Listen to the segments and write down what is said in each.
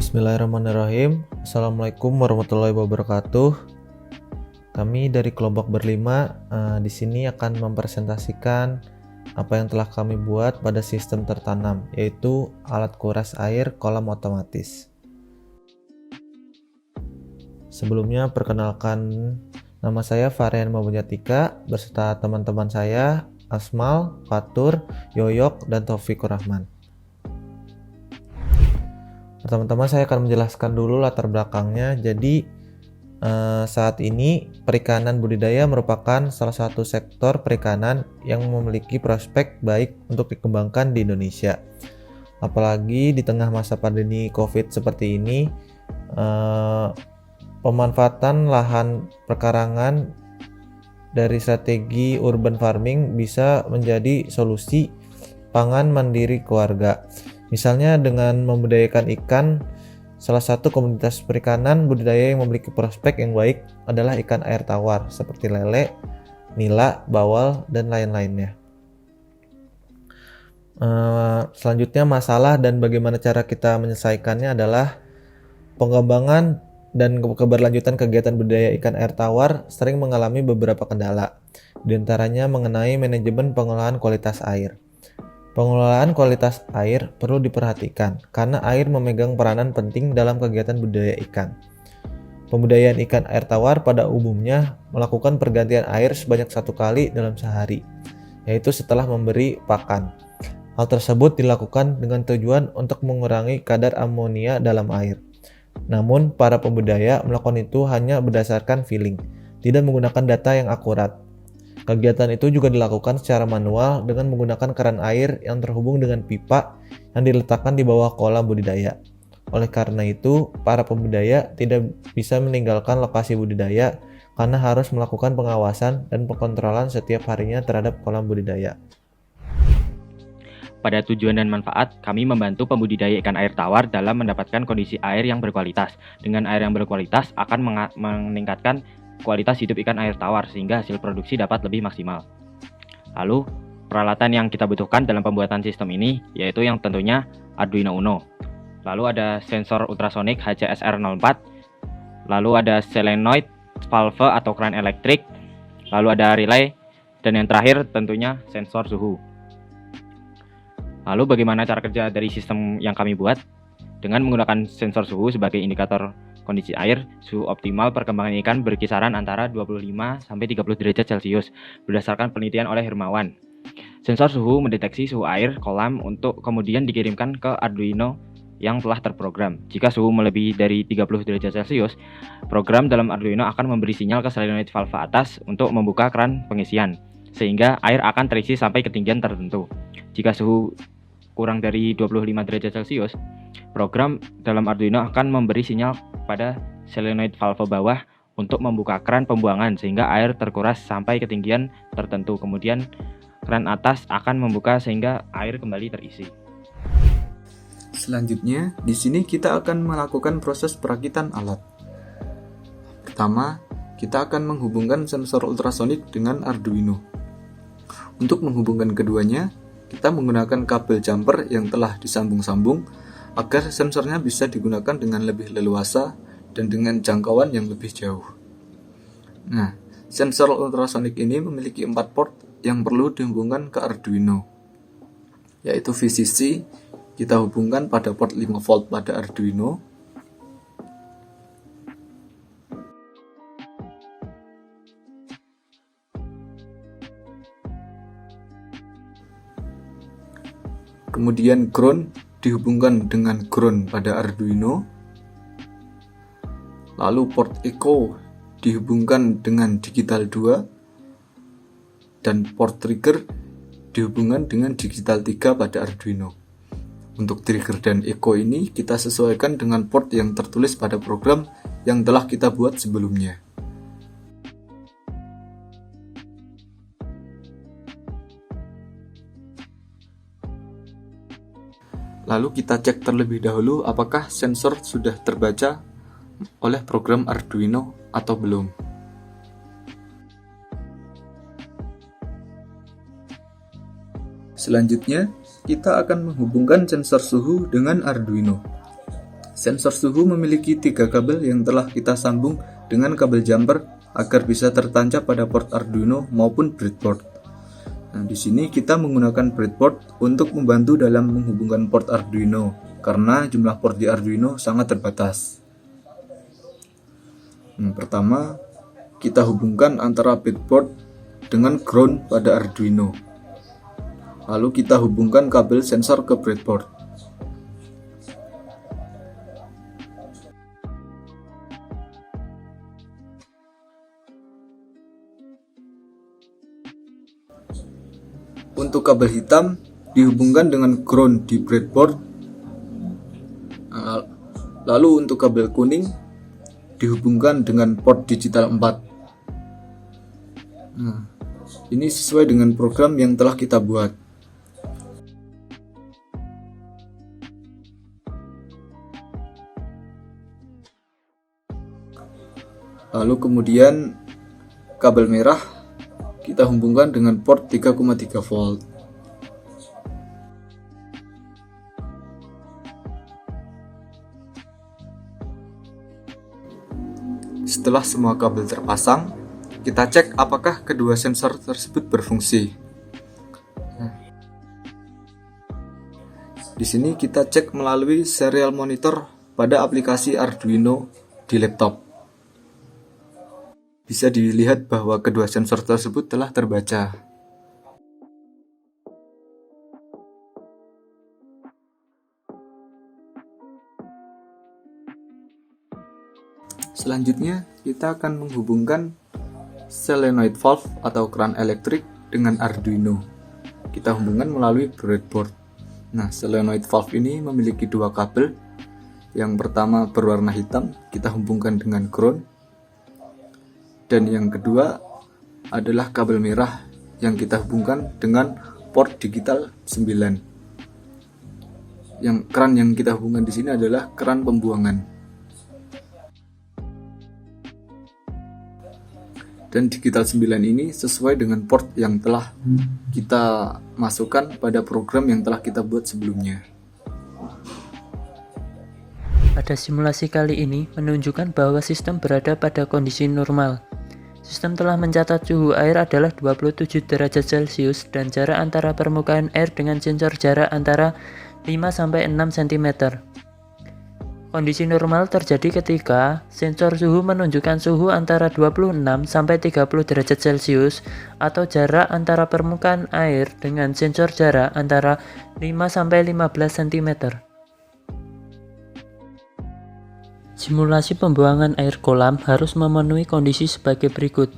Bismillahirrahmanirrahim. Assalamualaikum warahmatullahi wabarakatuh. Kami dari kelompok berlima di sini akan mempresentasikan apa yang telah kami buat pada sistem tertanam, yaitu alat kuras air kolam otomatis. Sebelumnya perkenalkan, nama saya Varian Mabujatika beserta teman-teman saya Asmal, Fatur, Yoyok, dan Taufikur Rahman. Pertama-tama saya akan menjelaskan dulu latar belakangnya. Jadi saat ini perikanan budidaya merupakan salah satu sektor perikanan yang memiliki prospek baik untuk dikembangkan di Indonesia. Apalagi di tengah masa pandemi COVID seperti ini, pemanfaatan lahan perkarangan dari strategi urban farming bisa menjadi solusi pangan mandiri keluarga. Misalnya dengan membudidayakan ikan, salah satu komoditas perikanan budidaya yang memiliki prospek yang baik adalah ikan air tawar seperti lele, nila, bawal, dan lain-lainnya. Selanjutnya masalah dan bagaimana cara kita menyelesaikannya adalah pengembangan dan keberlanjutan kegiatan budidaya ikan air tawar sering mengalami beberapa kendala, di antaranya mengenai manajemen pengolahan kualitas air. Pengelolaan kualitas air perlu diperhatikan karena air memegang peranan penting dalam kegiatan budidaya ikan. Pembudidayaan ikan air tawar pada umumnya melakukan pergantian air sebanyak 1 kali dalam sehari, yaitu setelah memberi pakan. Hal tersebut dilakukan dengan tujuan untuk mengurangi kadar amonia dalam air. Namun, para pembudidaya melakukan itu hanya berdasarkan feeling, tidak menggunakan data yang akurat. Kegiatan itu juga dilakukan secara manual dengan menggunakan keran air yang terhubung dengan pipa yang diletakkan di bawah kolam budidaya. Oleh karena itu, para pembudidaya tidak bisa meninggalkan lokasi budidaya karena harus melakukan pengawasan dan pengontrolan setiap harinya terhadap kolam budidaya. Pada tujuan dan manfaat, kami membantu pembudidaya ikan air tawar dalam mendapatkan kondisi air yang berkualitas. Dengan air yang berkualitas akan meningkatkan kualitas hidup ikan air tawar sehingga hasil produksi dapat lebih maksimal. Lalu, peralatan yang kita butuhkan dalam pembuatan sistem ini yaitu yang tentunya Arduino Uno. Lalu ada sensor ultrasonik HCSR04, lalu ada solenoid valve atau keran elektrik, lalu ada relay, dan yang terakhir tentunya sensor suhu. Lalu bagaimana cara kerja dari sistem yang kami buat? Dengan menggunakan sensor suhu sebagai indikator kondisi air, suhu optimal perkembangan ikan berkisaran antara 25-30 derajat Celcius berdasarkan penelitian oleh Hermawan. Sensor suhu mendeteksi suhu air kolam untuk kemudian dikirimkan ke Arduino yang telah terprogram. Jika suhu melebihi dari 30 derajat Celcius, program dalam Arduino akan memberi sinyal ke solenoid valve atas untuk membuka keran pengisian, sehingga air akan terisi sampai ketinggian tertentu. Jika suhu kurang dari 25 derajat Celcius, program dalam Arduino akan memberi sinyal pada solenoid valve bawah untuk membuka keran pembuangan sehingga air terkuras sampai ketinggian tertentu. Kemudian keran atas akan membuka sehingga air kembali terisi. Selanjutnya, di sini kita akan melakukan proses perakitan alat. Pertama, kita akan menghubungkan sensor ultrasonik dengan Arduino. Untuk menghubungkan keduanya, kita menggunakan kabel jumper yang telah disambung-sambung agar sensornya bisa digunakan dengan lebih leluasa dan dengan jangkauan yang lebih jauh. Nah, sensor ultrasonik ini memiliki 4 port yang perlu dihubungkan ke Arduino, yaitu VCC. Kita hubungkan pada port 5 volt pada Arduino. Kemudian ground dihubungkan dengan ground pada Arduino. Lalu port echo dihubungkan dengan digital 2 dan port trigger dihubungkan dengan digital 3 pada Arduino. Untuk trigger dan echo ini kita sesuaikan dengan port yang tertulis pada program yang telah kita buat sebelumnya. Lalu kita cek terlebih dahulu apakah sensor sudah terbaca oleh program Arduino atau belum. Selanjutnya, kita akan menghubungkan sensor suhu dengan Arduino. Sensor suhu memiliki 3 kabel yang telah kita sambung dengan kabel jumper agar bisa tertancap pada port Arduino maupun breadboard. Nah, di sini kita menggunakan breadboard untuk membantu dalam menghubungkan port Arduino karena jumlah port di Arduino sangat terbatas. Pertama, kita hubungkan antara breadboard dengan ground pada Arduino. Lalu kita hubungkan kabel sensor ke breadboard. Untuk kabel hitam dihubungkan dengan ground di breadboard. Lalu untuk kabel kuning dihubungkan dengan port digital 4. Ini sesuai dengan program yang telah kita buat. Lalu kemudian kabel merah kita hubungkan dengan port 3,3 volt. Setelah semua kabel terpasang, kita cek apakah kedua sensor tersebut berfungsi. Di sini kita cek melalui serial monitor pada aplikasi Arduino di laptop. Bisa dilihat bahwa kedua sensor tersebut telah terbaca. Selanjutnya, kita akan menghubungkan solenoid valve atau keran elektrik dengan Arduino. Kita hubungkan melalui breadboard. Nah, solenoid valve ini memiliki 2 kabel. Yang pertama berwarna hitam, kita hubungkan dengan ground. Dan yang kedua adalah kabel merah yang kita hubungkan dengan port digital 9. Yang keran yang kita hubungkan di sini adalah keran pembuangan. Dan digital 9 ini sesuai dengan port yang telah kita masukkan pada program yang telah kita buat sebelumnya. Pada simulasi kali ini menunjukkan bahwa sistem berada pada kondisi normal. Sistem telah mencatat suhu air adalah 27 derajat Celcius dan jarak antara permukaan air dengan sensor jarak antara 5-6 cm. Kondisi normal terjadi ketika sensor suhu menunjukkan suhu antara 26-30 derajat Celcius atau jarak antara permukaan air dengan sensor jarak antara 5-15 cm. Simulasi pembuangan air kolam harus memenuhi kondisi sebagai berikut.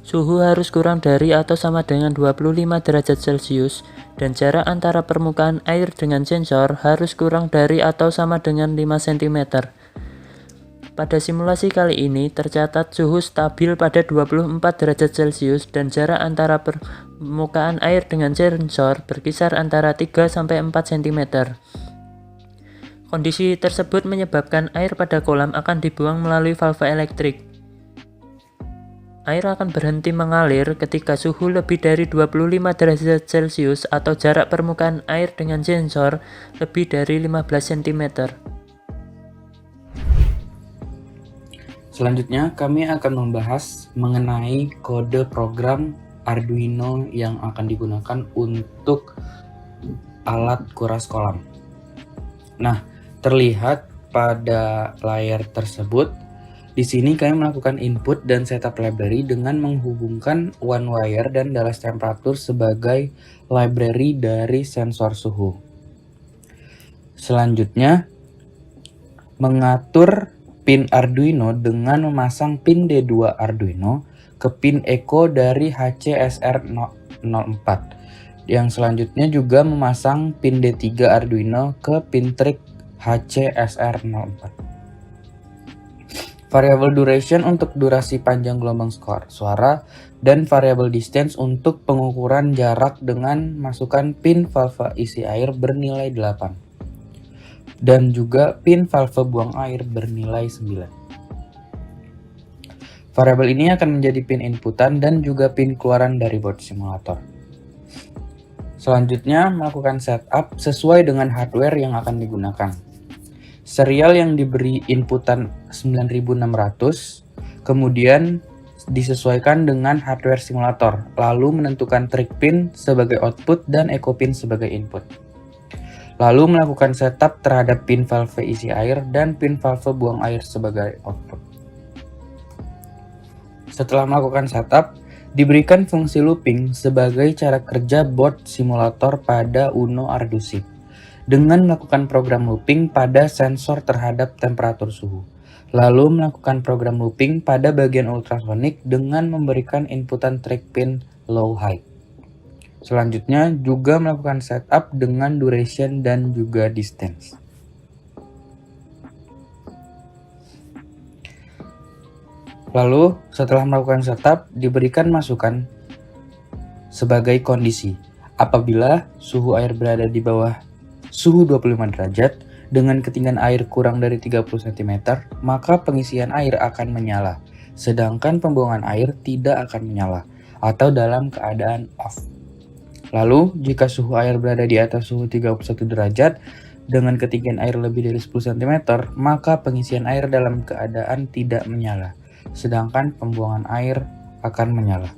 Suhu harus kurang dari atau sama dengan 25 derajat Celcius dan jarak antara permukaan air dengan sensor harus kurang dari atau sama dengan 5 cm. Pada simulasi kali ini tercatat suhu stabil pada 24 derajat Celcius dan jarak antara permukaan air dengan sensor berkisar antara 3-4 cm. Kondisi tersebut menyebabkan air pada kolam akan dibuang melalui valve elektrik. Air akan berhenti mengalir ketika suhu lebih dari 25 derajat Celcius atau jarak permukaan air dengan sensor lebih dari 15 cm. Selanjutnya, kami akan membahas mengenai kode program Arduino yang akan digunakan untuk alat kuras kolam. Nah, terlihat pada layar tersebut. Di sini kami melakukan input dan setup library dengan menghubungkan one wire dan dalas temperatur sebagai library dari sensor suhu. Selanjutnya, mengatur pin Arduino dengan memasang pin D2 Arduino ke pin echo dari HCSR04. Yang selanjutnya juga memasang pin D3 Arduino ke pin trig HCSR04. Variable duration untuk durasi panjang gelombang suara dan variable distance untuk pengukuran jarak dengan masukkan pin valve isi air bernilai 8 dan juga pin valve buang air bernilai 9. Variabel ini akan menjadi pin inputan dan juga pin keluaran dari board simulator. Selanjutnya melakukan setup sesuai dengan hardware yang akan digunakan. Serial yang diberi inputan 9600, kemudian disesuaikan dengan hardware simulator, lalu menentukan trig pin sebagai output dan echo pin sebagai input. Lalu melakukan setup terhadap pin valve isi air dan pin valve buang air sebagai output. Setelah melakukan setup, diberikan fungsi looping sebagai cara kerja board simulator pada Uno Arduino dengan melakukan program looping pada sensor terhadap temperatur suhu. Lalu melakukan program looping pada bagian ultrasonik dengan memberikan inputan trig pin low high. Selanjutnya juga melakukan setup dengan duration dan juga distance. Lalu setelah melakukan setup diberikan masukan sebagai kondisi. Apabila suhu air berada di bawah suhu 25 derajat, dengan ketinggian air kurang dari 30 cm, maka pengisian air akan menyala, sedangkan pembuangan air tidak akan menyala, atau dalam keadaan off. Lalu, jika suhu air berada di atas suhu 31 derajat, dengan ketinggian air lebih dari 10 cm, maka pengisian air dalam keadaan tidak menyala, sedangkan pembuangan air akan menyala.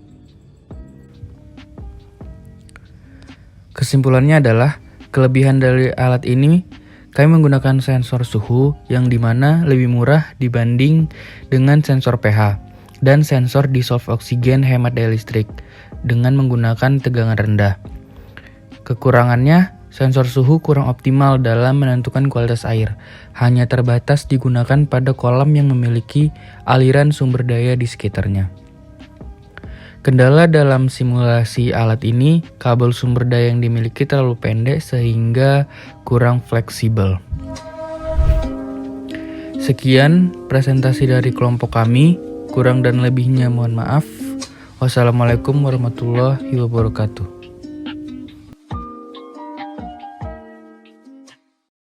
Kesimpulannya adalah, kelebihan dari alat ini, kami menggunakan sensor suhu yang dimana lebih murah dibanding dengan sensor pH dan sensor dissolved oksigen hemat daya listrik dengan menggunakan tegangan rendah. Kekurangannya, sensor suhu kurang optimal dalam menentukan kualitas air, hanya terbatas digunakan pada kolam yang memiliki aliran sumber daya di sekitarnya. Kendala dalam simulasi alat ini, kabel sumber daya yang dimiliki terlalu pendek sehingga kurang fleksibel. Sekian presentasi dari kelompok kami, kurang dan lebihnya mohon maaf. Wassalamualaikum warahmatullahi wabarakatuh.